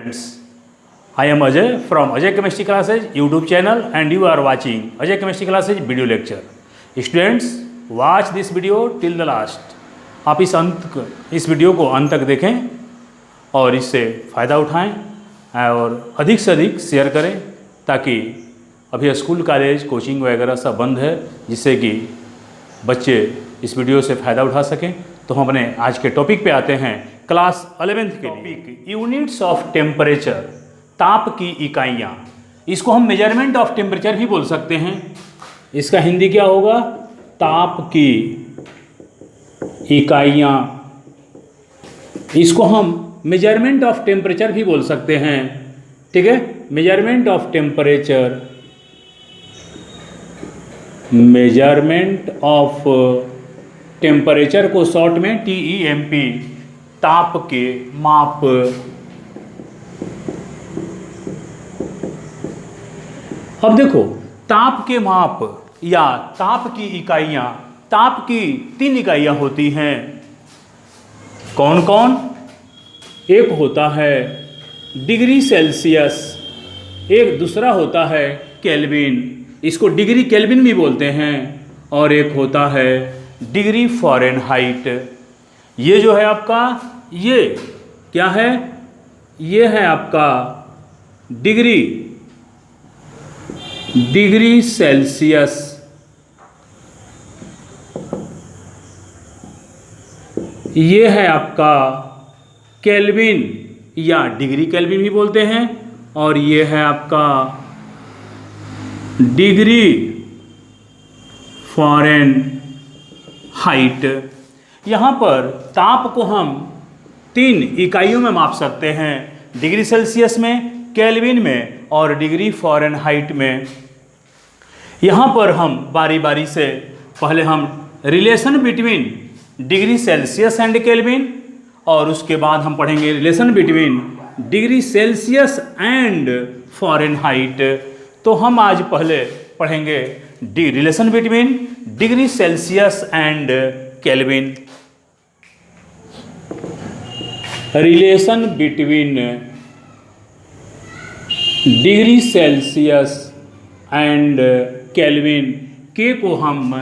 Friends, I am Ajay from Ajay Chemistry Classes YouTube channel and you are watching Ajay Chemistry Classes video lecture. Students, watch this video till the last. आप इस video को अंत तक देखें और इससे फ़ायदा उठाएं और अधिक से अधिक शेयर करें ताकि अभी स्कूल कॉलेज कोचिंग वगैरह सब बंद है जिससे कि बच्चे इस वीडियो से फ़ायदा उठा सकें। तो हम अपने आज के टॉपिक पे आते हैं क्लास 11th के टॉपिक यूनिट्स ऑफ टेम्परेचर, ताप की इकाइयाँ। इसको हम मेजरमेंट ऑफ टेम्परेचर भी बोल सकते हैं। इसका हिंदी क्या होगा? ताप की इकाइयाँ। इसको हम मेजरमेंट ऑफ टेम्परेचर भी बोल सकते हैं। ठीक है, measurement of temperature, measurement of temperature को शॉर्ट में TEMP, ताप के माप। अब देखो, ताप के माप या ताप की इकाइयाँ, ताप की 3 इकाइयाँ होती हैं। कौन कौन? एक होता है डिग्री सेल्सियस, एक दूसरा होता है केल्विन, इसको डिग्री केल्विन भी बोलते हैं, और एक होता है डिग्री फ़ारेनहाइट। ये जो है आपका, ये क्या है? ये है आपका डिग्री सेल्सियस। ये है आपका केल्विन या डिग्री केल्विन भी बोलते हैं, और ये है आपका डिग्री फ़ारेनहाइट। यहाँ पर ताप को हम 3 इकाइयों में माप सकते हैं, डिग्री सेल्सियस में, केल्विन में और डिग्री फ़ारेनहाइट में। यहाँ पर हम बारी बारी से पहले हम relation between degree Celsius and kelvin, और उसके बाद हम पढ़ेंगे relation between degree Celsius and Fahrenheit. तो हम आज पहले पढ़ेंगे relation between degree Celsius and kelvin. Relation between degree Celsius and kelvin, के को हम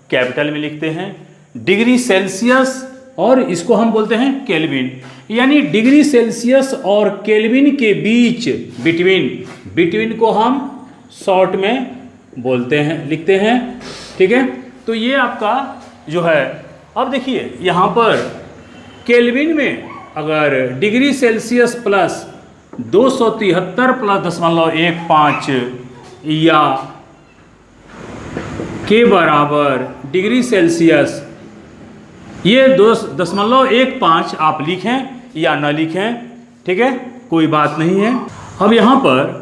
कैपिटल में लिखते हैं, डिग्री सेल्सियस, और इसको हम बोलते हैं केल्विन। यानी डिग्री सेल्सियस और केल्विन के बीच, बिटवीन को हम शॉर्ट में बोलते हैं, लिखते हैं। ठीक है, तो ये आपका जो है, अब देखिए यहाँ पर केल्विन में अगर डिग्री सेल्सियस प्लस 273 प्लस 0.15 या के बराबर डिग्री सेल्सियस, ये 2.15 आप लिखें या न लिखें, ठीक है, कोई बात नहीं है। अब यहाँ पर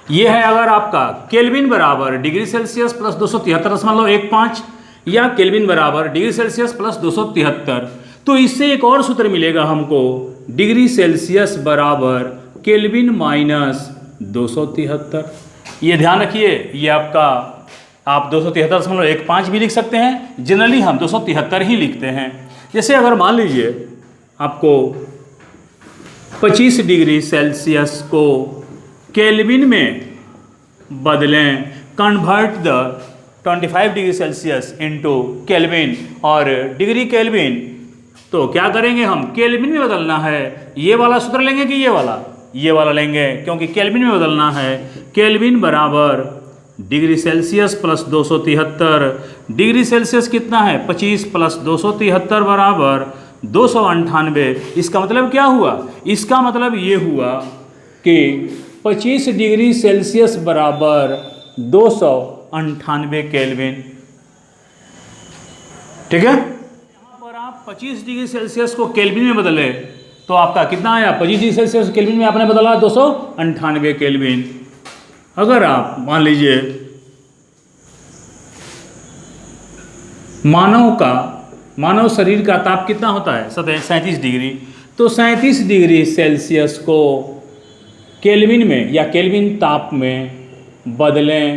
ये है, अगर आपका केल्विन बराबर डिग्री सेल्सियस प्लस 273.15 या केल्विन बराबर डिग्री सेल्सियस प्लस 273, तो इससे एक और सूत्र मिलेगा हमको, डिग्री सेल्सियस बराबर केल्विन माइनस 273। ये ध्यान रखिए, ये आपका, आप 273.15 भी लिख सकते हैं, जनरली हम 273 ही लिखते हैं। जैसे अगर मान लीजिए आपको 25 डिग्री सेल्सियस को केल्विन में बदलें, convert the 25 degree Celsius into kelvin और डिग्री केल्विन, तो क्या करेंगे हम? केल्विन में बदलना है। ये वाला सूत्र लेंगे कि ये वाला लेंगे, क्योंकि केल्विन में बदलना है। केल्विन बराबर degree Celsius plus 273, degree Celsius कितना है? 25 प्लस 273 बराबर 298। इसका मतलब क्या हुआ? इसका मतलब ये हुआ कि 25 डिग्री सेल्सियस बराबर 298 केल्विन। ठीक है, यहाँ पर आप 25 डिग्री सेल्सियस को केल्विन में बदले तो आपका कितना आया? 25 डिग्री सेल्सियस केल्विन में आपने बदला 298 केल्विन। अगर आप मान लीजिए मानव शरीर का ताप कितना होता है? 37 डिग्री, तो 37 डिग्री सेल्सियस को केल्विन में या केल्विन ताप में बदलें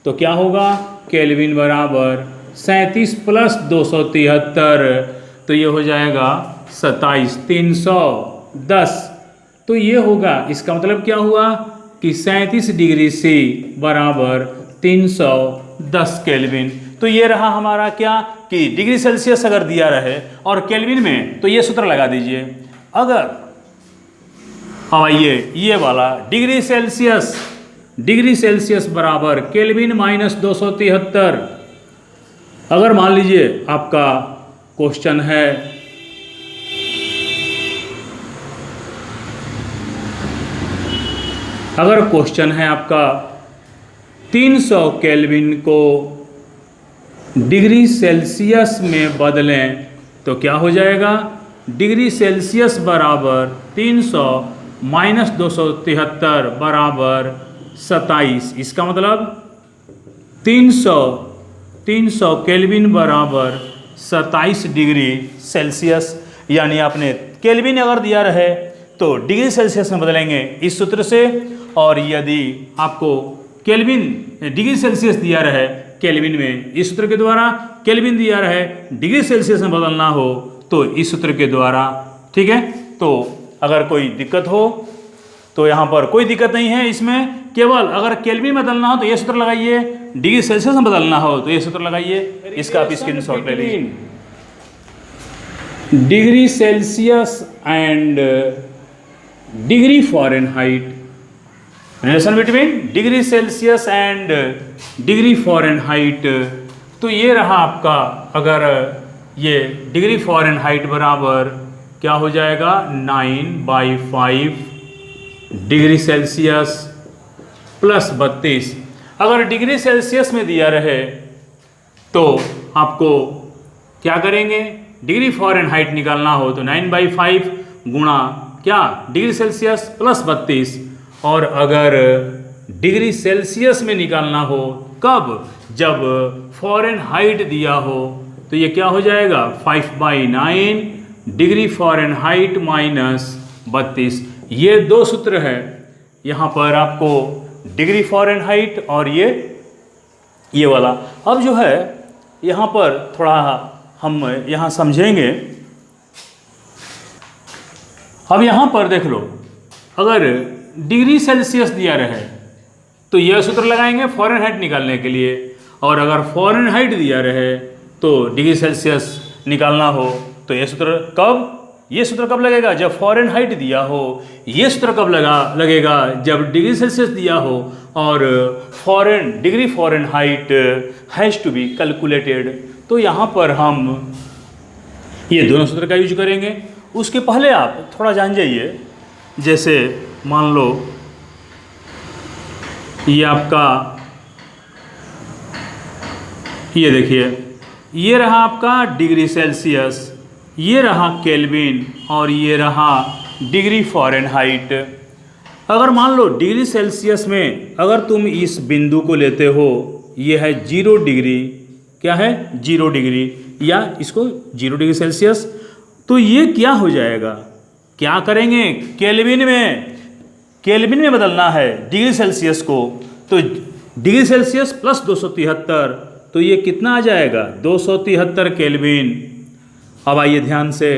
तो क्या होगा? केल्विन बराबर 37 प्लस 273, तो ये हो जाएगा 27, 310 तो ये होगा, इसका मतलब क्या हुआ कि 37 डिग्री सी बराबर 310 केल्विन। तो ये रहा हमारा क्या कि डिग्री सेल्सियस अगर दिया रहे और केल्विन में, तो ये सूत्र लगा दीजिए। अगर ये वाला डिग्री सेल्सियस बराबर केल्विन माइनस 273, अगर मान लीजिए आपका क्वेश्चन है आपका 300 केल्विन को डिग्री सेल्सियस में बदलें तो क्या हो जाएगा, डिग्री सेल्सियस बराबर 300 माइनस 273 बराबर 27। इसका मतलब 300 केल्विन बराबर 27 डिग्री सेल्सियस। यानी आपने केल्विन अगर दिया रहे तो डिग्री सेल्सियस में बदलेंगे इस सूत्र से, और यदि आपको केल्विन डिग्री सेल्सियस दिया रहे केल्विन में इस सूत्र के द्वारा, केल्विन दिया रहे डिग्री सेल्सियस में बदलना हो तो इस सूत्र के द्वारा। ठीक है, तो अगर कोई दिक्कत हो तो यहाँ पर कोई दिक्कत नहीं है इसमें, केवल अगर केल्विन में बदलना हो तो ये सूत्र लगाइए, डिग्री सेल्सियस में बदलना हो तो ये सूत्र लगाइए। इसका आप स्क्रीनशॉट ले लीजिए। Degree Celsius and degree Fahrenheit, relation between degree Celsius and degree Fahrenheit. तो ये रहा आपका, अगर ये डिग्री फ़ारेनहाइट बराबर क्या हो जाएगा 9/5 डिग्री सेल्सियस प्लस 32। अगर डिग्री सेल्सियस में दिया रहे तो आपको क्या करेंगे, डिग्री फ़ारेनहाइट निकालना हो तो 9/5 गुणा क्या डिग्री सेल्सियस प्लस 32, और अगर डिग्री सेल्सियस में निकालना हो कब, जब फ़ारेनहाइट दिया हो तो ये क्या हो जाएगा 5/9 डिग्री फ़ारेनहाइट माइनस 32। ये दो सूत्र है यहाँ पर आपको, डिग्री फ़ारेनहाइट और ये वाला। अब जो है यहाँ पर थोड़ा हम यहाँ समझेंगे। अब यहाँ पर देख लो, अगर डिग्री सेल्सियस दिया रहे तो यह सूत्र लगाएंगे फ़ारेनहाइट निकालने के लिए, और अगर फ़ारेनहाइट दिया रहे तो डिग्री सेल्सियस निकालना हो तो ये सूत्र कब लगेगा, जब फ़ारेनहाइट दिया हो। ये सूत्र कब लगेगा, जब डिग्री सेल्सियस दिया हो और degree Fahrenheit has to be calculated. तो यहाँ पर हम ये दोनों सूत्र का यूज करेंगे। उसके पहले आप थोड़ा जान जाइए, जैसे मान लो ये आपका, ये देखिए ये रहा आपका डिग्री सेल्सियस, ये रहा केल्विन और ये रहा डिग्री फ़ारेनहाइट। अगर मान लो डिग्री सेल्सियस में अगर तुम इस बिंदु को लेते हो, ये है 0 डिग्री, क्या है 0 डिग्री, या इसको 0 डिग्री सेल्सियस, तो ये क्या हो जाएगा, क्या करेंगे केल्विन में बदलना है डिग्री सेल्सियस को, तो डिग्री सेल्सियस प्लस 273, तो ये कितना आ जाएगा 273 केल्विन। अब आइए ध्यान से,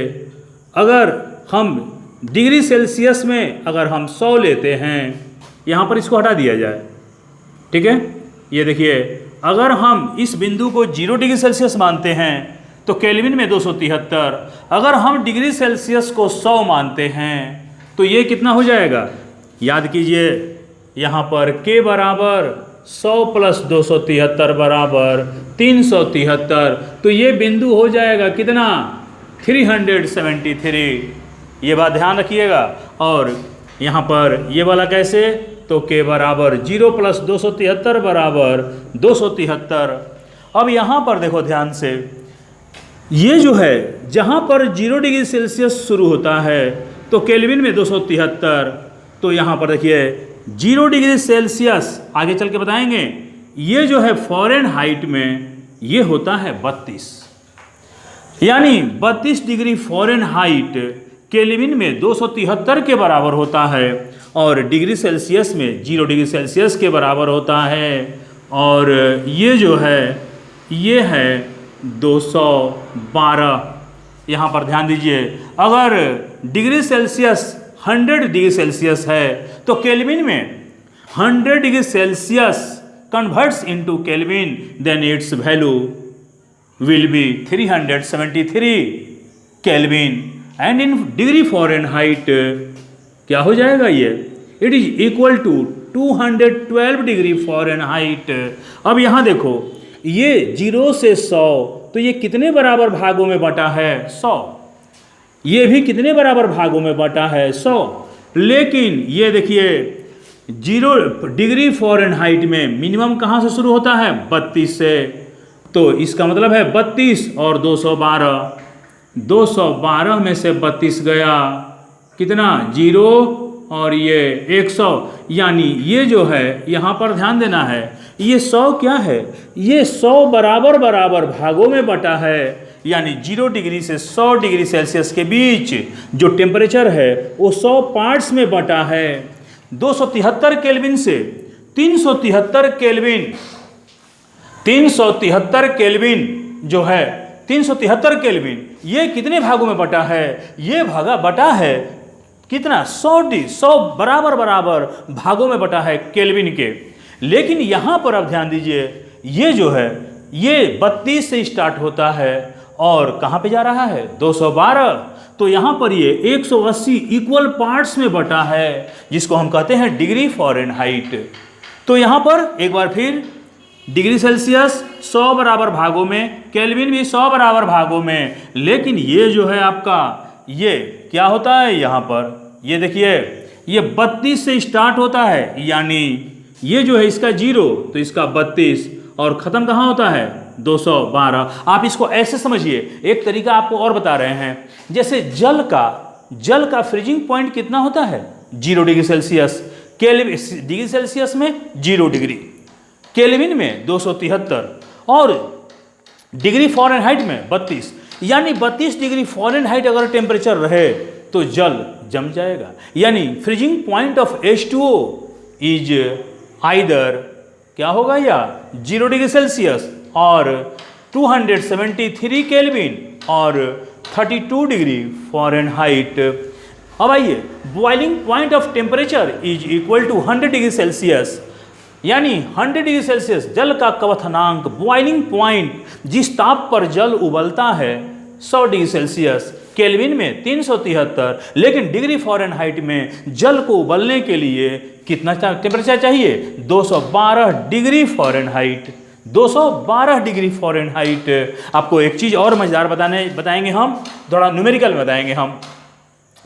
अगर हम डिग्री सेल्सियस में अगर हम 100 लेते हैं, यहाँ पर इसको हटा दिया जाए, ठीक है। ये देखिए, अगर हम इस बिंदु को 0 डिग्री सेल्सियस मानते हैं तो केल्विन में 273, अगर हम डिग्री सेल्सियस को 100 मानते हैं तो ये कितना हो जाएगा, याद कीजिए यहाँ पर k बराबर 100 प्लस 273 बराबर 373, तो ये बिंदु हो जाएगा कितना 373। ये बात ध्यान रखिएगा। और यहाँ पर ये वाला कैसे, तो k बराबर 0 प्लस 273 बराबर 273। अब यहाँ पर देखो ध्यान से, ये जो है जहाँ पर 0 डिग्री सेल्सियस शुरू होता है तो केल्विन में 273, तो यहाँ पर देखिए 0 डिग्री सेल्सियस आगे चल के बताएंगे, ये जो है फ़ारेनहाइट में ये होता है 32, यानी 32 डिग्री फ़ारेनहाइट केल्विन में 273 के बराबर होता है, और डिग्री सेल्सियस में 0 डिग्री सेल्सियस के बराबर होता है। और ये जो है ये है 212। यहाँ पर ध्यान दीजिए, अगर डिग्री सेल्सियस 100 डिग्री सेल्सियस है, तो केल्विन में 100 degree Celsius converts into Kelvin, then its value will be 373 Kelvin, and in degree Fahrenheit क्या हो जाएगा ये, it is equal to 212 degree Fahrenheit. अब यहाँ देखो ये 0 से 100, तो ये कितने बराबर भागों में बटा है, 100। ये भी कितने बराबर भागों में बटा है, 100। लेकिन ये देखिए 0 डिग्री फ़ारेनहाइट में मिनिमम कहाँ से शुरू होता है, 32 से, तो इसका मतलब है 32 और 212, 212 में से 32 गया कितना, 0 और ये 100, यानी ये जो है यहाँ पर ध्यान देना है, ये 100 क्या है, ये 100 बराबर बराबर भागों में बटा है, यानी 0 डिग्री से 100 डिग्री सेल्सियस के बीच जो टेम्परेचर है वो 100 पार्ट्स में बटा है। 273 केल्विन से 373 केल्विन, 373 केल्विन जो है 373 केल्विन, ये कितने भागों में बटा है, ये भागा बटा है कितना, 100 बराबर बराबर भागों में बटा है केल्विन के। लेकिन यहाँ पर आप ध्यान दीजिए, ये जो है ये 32 से स्टार्ट होता है और कहाँ पे जा रहा है, 212, तो यहाँ पर ये 180 इक्वल पार्ट्स में बटा है, जिसको हम कहते हैं डिग्री फ़ारेनहाइट। तो यहाँ पर एक बार फिर डिग्री सेल्सियस 100 बराबर भागों में, केल्विन भी 100 बराबर भागों में, लेकिन ये जो है आपका ये क्या होता है, यहाँ पर ये देखिए ये 32 से स्टार्ट होता है, यानी ये जो है इसका 0 तो इसका 32 और ख़त्म कहाँ होता है, 212। आप इसको ऐसे समझिए, एक तरीका आपको और बता रहे हैं, जैसे जल का फ्रीजिंग पॉइंट कितना होता है, 0 degree Celsius, kelvin degree Celsius में 0 डिग्री, केल्विन में 273 और डिग्री फ़ारेनहाइट में 32, यानी 32 डिग्री फ़ारेनहाइट अगर टेम्परेचर रहे तो जल जम जाएगा। यानी freezing point of H2O is either क्या होगा, या 0 डिग्री सेल्सियस और 273 केल्विन और 32 डिग्री फ़ारेनहाइट। अब आइए, boiling point of temperature is equal to 100 degree Celsius, यानी 100 डिग्री सेल्सियस जल का क्वथनांक, बॉइलिंग पॉइंट, जिस ताप पर जल उबलता है 100 डिग्री सेल्सियस, केल्विन में 373, लेकिन डिग्री फ़ारेनहाइट में जल को उबलने के लिए कितना टेम्परेचर चाहिए, 212 डिग्री फ़ारेनहाइट, 212 डिग्री फ़ारेनहाइट। आपको एक चीज़ और मज़ेदार बताएंगे हम, थोड़ा न्यूमेरिकल बताएंगे हम।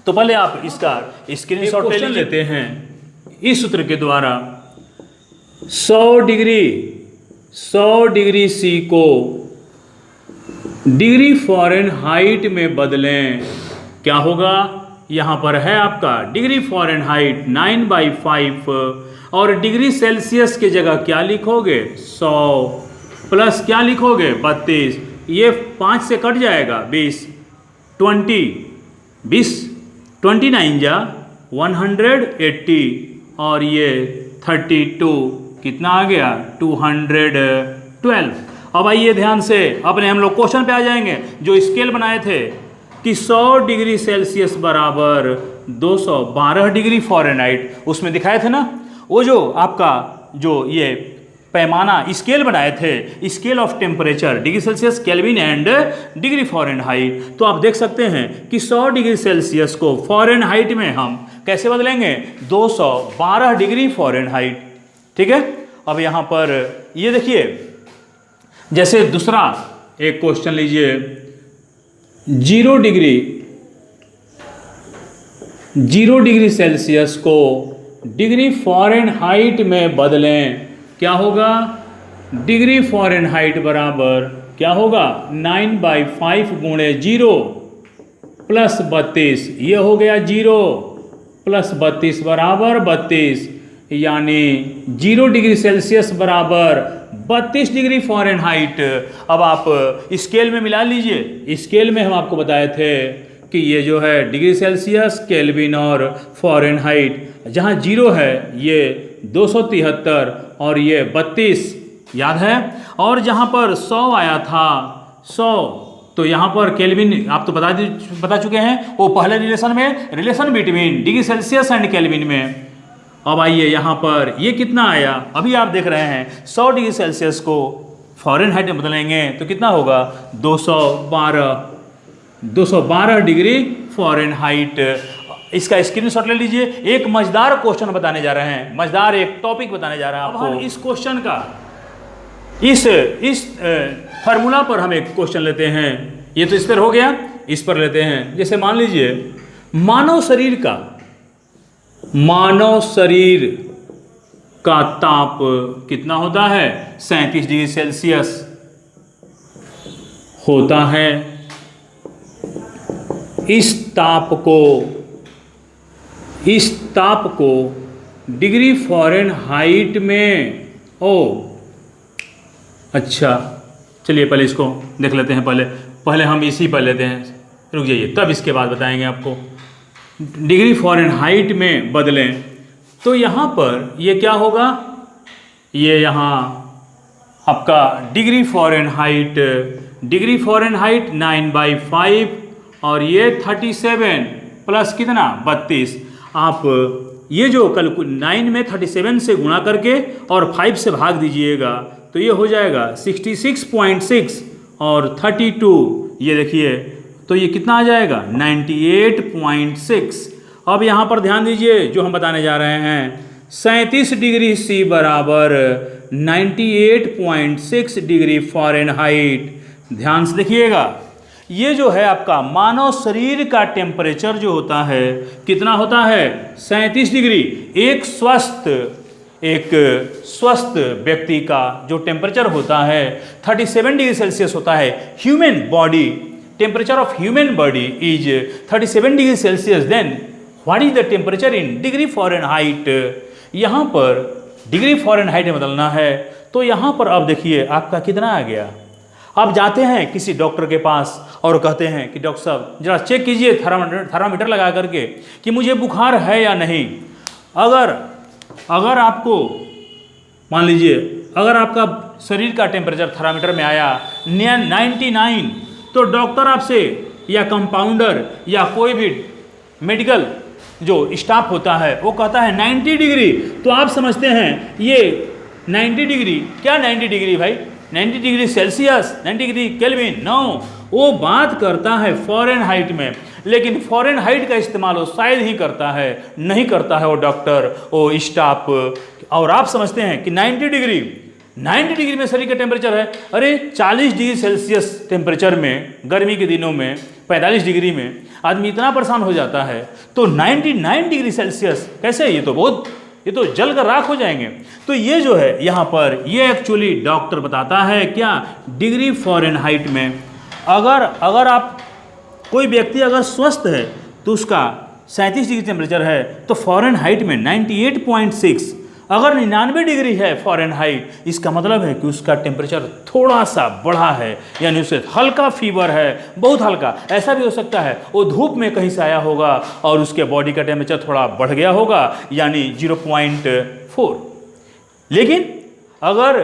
तो पहले आप इसका स्क्रीनशॉट ले लेते हैं इस सूत्र के द्वारा, 100 डिग्री C को डिग्री फ़ारेनहाइट में बदलें, क्या होगा, यहाँ पर है आपका डिग्री फ़ारेनहाइट 9/5 और डिग्री सेल्सियस की जगह क्या लिखोगे, 100 प्लस क्या लिखोगे, 32, ये 5 से कट जाएगा, 20, 29 जा 180 और ये 32 कितना आ गया, 212। अब आइए ध्यान से अपने हम लोग क्वेश्चन पे आ जाएंगे, जो स्केल बनाए थे कि 100 डिग्री सेल्सियस बराबर 212 डिग्री फ़ारेनहाइट, उसमें दिखाए थे ना, वो जो आपका जो ये पैमाना स्केल बनाए थे, scale of temperature degree Celsius, kelvin and degree Fahrenheit. तो आप देख सकते हैं कि 100 डिग्री सेल्सियस को फ़ारेनहाइट में हम कैसे बदलेंगे, 212 डिग्री फ़ारेनहाइट, ठीक है। अब यहाँ पर ये देखिए, जैसे दूसरा एक क्वेश्चन लीजिए, 0 डिग्री सेल्सियस को डिग्री फ़ारेनहाइट में बदलें, क्या होगा, डिग्री फ़ारेनहाइट बराबर क्या होगा, 9/5 गुणे 0 प्लस 32, ये हो गया 0 प्लस 32 बराबर 32, यानी 0 डिग्री सेल्सियस बराबर 32 डिग्री फ़ारेनहाइट। अब आप स्केल में मिला लीजिए, स्केल में हम आपको बताए थे कि ये जो है डिग्री सेल्सियस, केल्विन और फ़ारेनहाइट, जहाँ 0 है ये 273 और ये 32 याद है, और जहाँ पर 100 आया था, 100 तो यहाँ पर केल्विन आप तो बता चुके हैं, वो पहले relation between degree Celsius and kelvin में। अब आइए यहाँ पर ये कितना आया, अभी आप देख रहे हैं 100 डिग्री सेल्सियस को फ़ारेनहाइट में बदलेंगे तो कितना होगा 212 डिग्री फ़ारेनहाइट। इसका स्क्रीनशॉट ले लीजिए। एक मजेदार क्वेश्चन बताने जा रहे हैं, मजेदार एक टॉपिक बताने जा रहे हैं आपको। इस क्वेश्चन का इस फार्मूला पर हम एक क्वेश्चन लेते हैं। ये तो इस पर हो गया, इस पर लेते हैं। जैसे मान लीजिए मानव शरीर का ताप कितना होता है, 37 डिग्री सेल्सियस होता है। इस ताप को डिग्री फ़ारेनहाइट में, अच्छा चलिए पहले इसको देख लेते हैं। पहले हम इसी पर लेते हैं, रुक जाइए, तब इसके बाद बताएंगे आपको। डिग्री फ़ारेनहाइट में बदलें तो यहाँ पर ये क्या होगा, ये यहाँ आपका डिग्री फ़ारेनहाइट 9/5 और ये 37 प्लस कितना 32। आप ये जो 9 में 37 से गुणा करके और 5 से भाग दीजिएगा तो ये हो जाएगा 66.6 और 32, ये देखिए तो ये कितना आ जाएगा 98.6। अब यहाँ पर ध्यान दीजिए जो हम बताने जा रहे हैं, 37 डिग्री सी बराबर 98.6 डिग्री फ़ारेनहाइट। ध्यान से देखिएगा, ये जो है आपका मानव शरीर का टेम्परेचर जो होता है कितना होता है 37 डिग्री। एक स्वस्थ व्यक्ति का जो टेम्परेचर होता है 37 डिग्री सेल्सियस होता है। Human body temperature of human body is 37 degree Celsius. Then what is the temperature in degree Fahrenheit. यहाँ पर डिग्री फ़ारेनहाइट में बदलना है तो यहाँ पर अब देखिए आपका कितना आ गया। आप जाते हैं किसी डॉक्टर के पास और कहते हैं कि डॉक्टर साहब जरा चेक कीजिए थर्मामीटर लगा करके कि मुझे बुखार है या नहीं। अगर आपको मान लीजिए अगर आपका शरीर का टेम्परेचर थर्मामीटर में आया 99 तो डॉक्टर आपसे या कंपाउंडर या कोई भी मेडिकल जो स्टाफ होता है वो कहता है 90 डिग्री। तो आप समझते हैं ये 90 डिग्री, क्या 90 डिग्री भाई, 90 degree Celsius, 90 degree Kelvin, no, वो बात करता है फ़ारेनहाइट में। लेकिन फ़ारेनहाइट का इस्तेमाल वो शायद ही करता है, नहीं करता है वो डॉक्टर, वो स्टाफ। और आप समझते हैं कि 90 डिग्री में शरीर का टेम्परेचर है। अरे 40 डिग्री सेल्सियस टेम्परेचर में गर्मी के दिनों में 45 डिग्री में आदमी इतना परेशान हो जाता है, तो 99 डिग्री सेल्सियस कैसे, ये तो जल कर राख हो जाएंगे। तो ये जो है यहाँ पर ये एक्चुअली डॉक्टर बताता है क्या, डिग्री फ़ारेनहाइट में अगर आप कोई व्यक्ति अगर स्वस्थ है तो उसका 37 डिग्री टेम्परेचर है तो फ़ारेनहाइट में 98.6। अगर 99 डिग्री है फ़ारेनहाइट, इसका मतलब है कि उसका टेम्परेचर थोड़ा सा बढ़ा है, यानी उसे हल्का फीवर है, बहुत हल्का। ऐसा भी हो सकता है वो धूप में कहीं से आया होगा और उसके बॉडी का टेम्परेचर थोड़ा बढ़ गया होगा, यानी 0.4। लेकिन अगर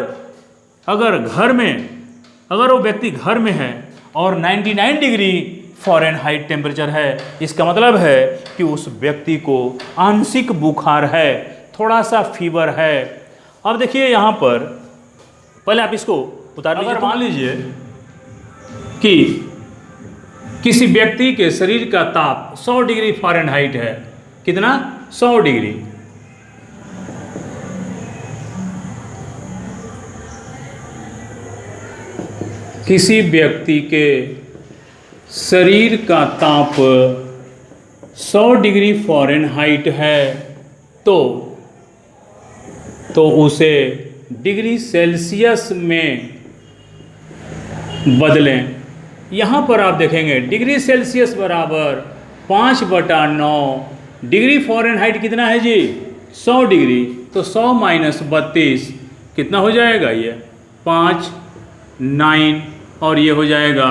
वो व्यक्ति घर में है और 99 डिग्री फ़ारेनहाइट टेम्परेचर है, इसका मतलब है कि उस व्यक्ति को आंशिक बुखार है, थोड़ा सा फीवर है। अब देखिए यहाँ पर पहले आप इसको उतार लीजिए। मान लीजिए कि किसी व्यक्ति के शरीर का ताप 100 डिग्री फ़ारेनहाइट है, कितना 100 डिग्री। किसी व्यक्ति के शरीर का ताप 100 डिग्री फ़ारेनहाइट है तो उसे डिग्री सेल्सियस में बदलें। यहाँ पर आप देखेंगे डिग्री सेल्सियस बराबर 5/9। डिग्री फ़ारेनहाइट कितना है जी 100 डिग्री, तो 100 माइनस 32 कितना हो जाएगा, ये 5 9 और ये हो जाएगा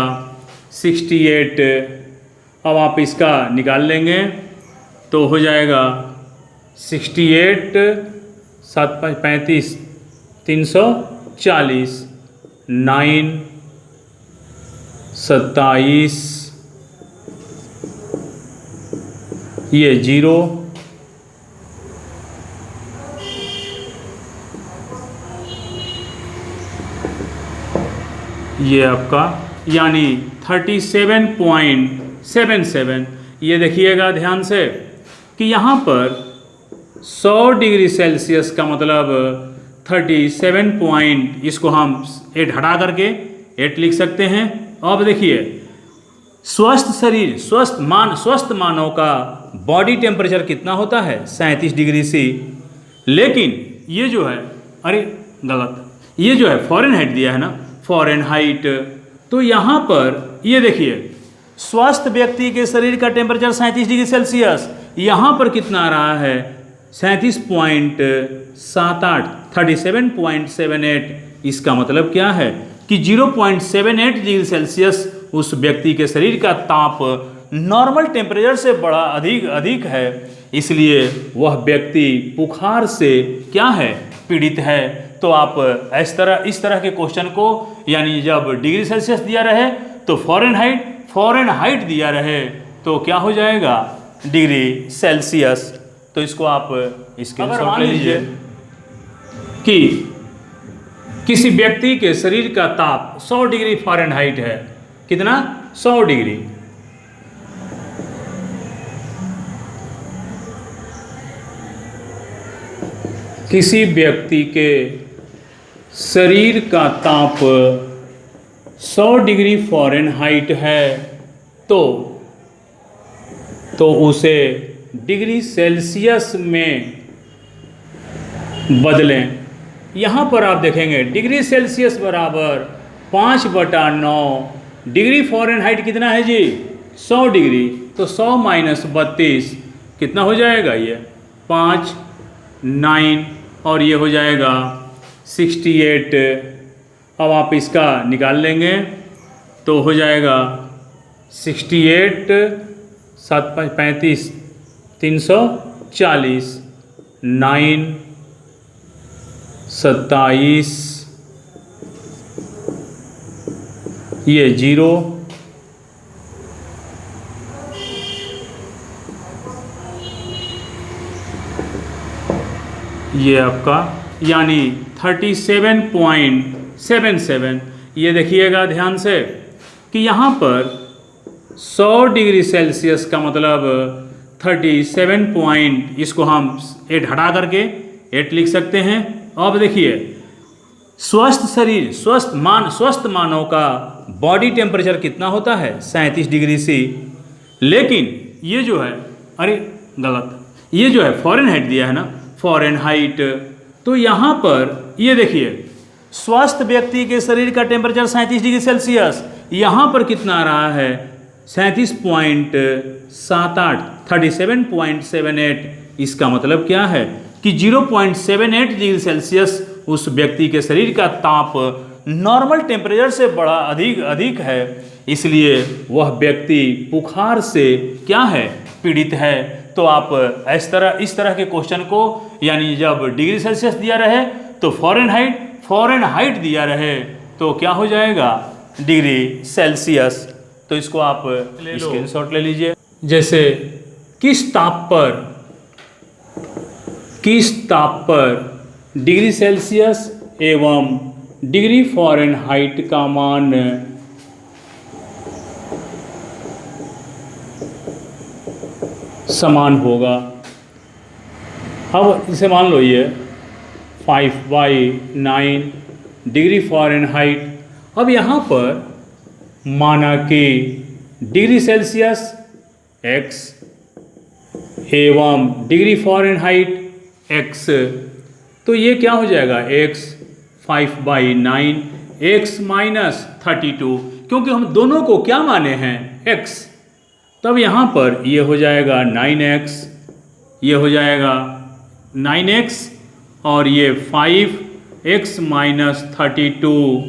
68। अब आप इसका निकाल लेंगे तो हो जाएगा 68 7 5 35 340 9 27, ये 0, ये आपका यानी 37.77। ये देखिएगा ध्यान से कि यहाँ पर 100 डिग्री सेल्सियस का मतलब 37 पॉइंट, इसको हम 8 हटा करके 8 लिख सकते हैं। अब देखिए स्वस्थ शरीर, स्वस्थ मानव का बॉडी टेम्परेचर कितना होता है? 37 डिग्री सी। लेकिन ये जो है, अरे गलत, ये जो है फ़ारेनहाइट दिया है ना, फ़ारेनहाइट। तो यहाँ पर ये देखिए स्वस्थ व्यक्ति के शरीर का टेम्परेचर 37 डिग्री सेल्सियस, यहाँ पर कितना आ रहा है? 37.78, 37.78। इसका मतलब क्या है कि 0.78 डिग्री सेल्सियस उस व्यक्ति के शरीर का ताप नॉर्मल टेम्परेचर से बड़ा अधिक है, इसलिए वह व्यक्ति बुखार से क्या है? पीड़ित है। तो आप इस तरह के क्वेश्चन को, यानी जब डिग्री सेल्सियस दिया रहे तो फ़ारेनहाइट दिया रहे तो क्या हो जाएगा? Degree Celsius. तो इसको आप स्क्रीनशॉट ले लीजिए कि किसी व्यक्ति के शरीर का ताप 100 डिग्री फ़ारेनहाइट है। कितना? 100 डिग्री। किसी व्यक्ति के शरीर का ताप 100 डिग्री फ़ारेनहाइट है तो उसे डिग्री सेल्सियस में बदलें। यहाँ पर आप देखेंगे डिग्री सेल्सियस बराबर 5/9 डिग्री फ़ारेनहाइट कितना है जी? 100 डिग्री। तो 100 - 32 कितना हो जाएगा? ये 5, 9 और ये हो जाएगा 68। अब आप इसका निकाल लेंगे तो हो जाएगा 68, 7, 5, 35, 340, 9, 27, ये 0, ये आपका यानी 37.77। ये देखिएगा ध्यान से कि यहाँ पर 100 डिग्री सेल्सियस का मतलब 37 पॉइंट, इसको हम 8 हटा करके 8 लिख सकते हैं। अब देखिए स्वस्थ शरीर, स्वस्थ मानव का बॉडी टेम्परेचर कितना होता है? 37 डिग्री सी। लेकिन ये जो है, अरे गलत, ये जो है फ़ारेनहाइट दिया है ना, फ़ारेनहाइट। तो यहाँ पर ये देखिए स्वस्थ व्यक्ति के शरीर का टेम्परेचर 37 डिग्री सेल्सियस, यहाँ पर कितना आ रहा है? 37.78, 37.78। इसका मतलब क्या है कि 0.78 डिग्री सेल्सियस उस व्यक्ति के शरीर का ताप नॉर्मल टेम्परेचर से बड़ा अधिक है, इसलिए वह व्यक्ति बुखार से क्या है? पीड़ित है। तो आप इस तरह के क्वेश्चन को, यानी जब डिग्री सेल्सियस दिया रहे तो फ़ारेनहाइट दिया रहे तो क्या हो जाएगा? Degree Celsius. तो इसको आप स्क्रीनशॉट ले लीजिए। जैसे किस ताप पर डिग्री सेल्सियस एवं डिग्री फ़ारेनहाइट का मान समान होगा। अब इसे मान लो ये 5/9 डिग्री फ़ारेनहाइट। अब यहाँ पर माना कि डिग्री सेल्सियस x एवं डिग्री फ़ारेनहाइट x, तो ये क्या हो जाएगा? x 5/9 x - 32, क्योंकि हम दोनों को क्या माने हैं? x। तब यहाँ पर ये हो जाएगा 9x, ये हो जाएगा 9x और ये 5x - 32,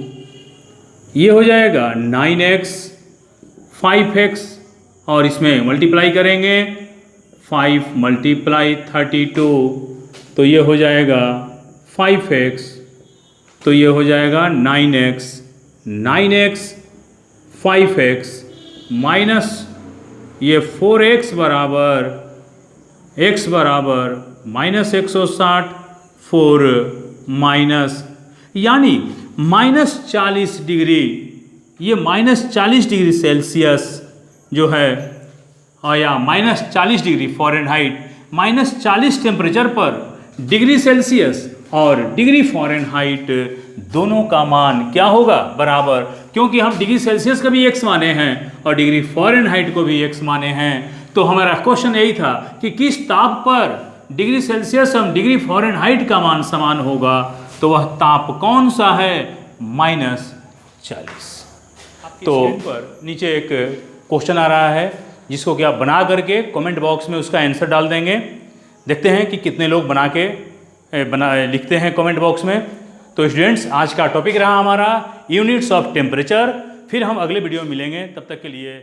ये हो जाएगा 9x 5x और इसमें मल्टीप्लाई करेंगे 5 × 32, तो ये हो जाएगा 5x, तो ये हो जाएगा 9x 9x 5x माइनस ये 4x बराबर x बराबर माइनस 160 4 माइनस यानी माइनस 40 डिग्री, ये माइनस 40 डिग्री सेल्सियस जो है या minus 40 degree Fahrenheit, minus 40 temperature पर डिग्री सेल्सियस और डिग्री फ़ारेनहाइट दोनों का मान क्या होगा बराबर, क्योंकि हम डिग्री सेल्सियस का भी x माने हैं और डिग्री फ़ारेनहाइट को भी x माने हैं। तो हमारा क्वेश्चन यही था कि किस ताप पर डिग्री सेल्सियस और डिग्री फ़ारेनहाइट का मान समान होगा, तो वह ताप कौन सा है, -40। तो पर नीचे एक क्वेश्चन आ रहा है जिसको कि आप बना करके कमेंट बॉक्स में उसका आंसर डाल देंगे। देखते हैं कि कितने लोग लिखते हैं कमेंट बॉक्स में। तो स्टूडेंट्स, आज का टॉपिक रहा हमारा यूनिट्स ऑफ टेम्परेचर। फिर हम अगले वीडियो में मिलेंगे, तब तक के लिए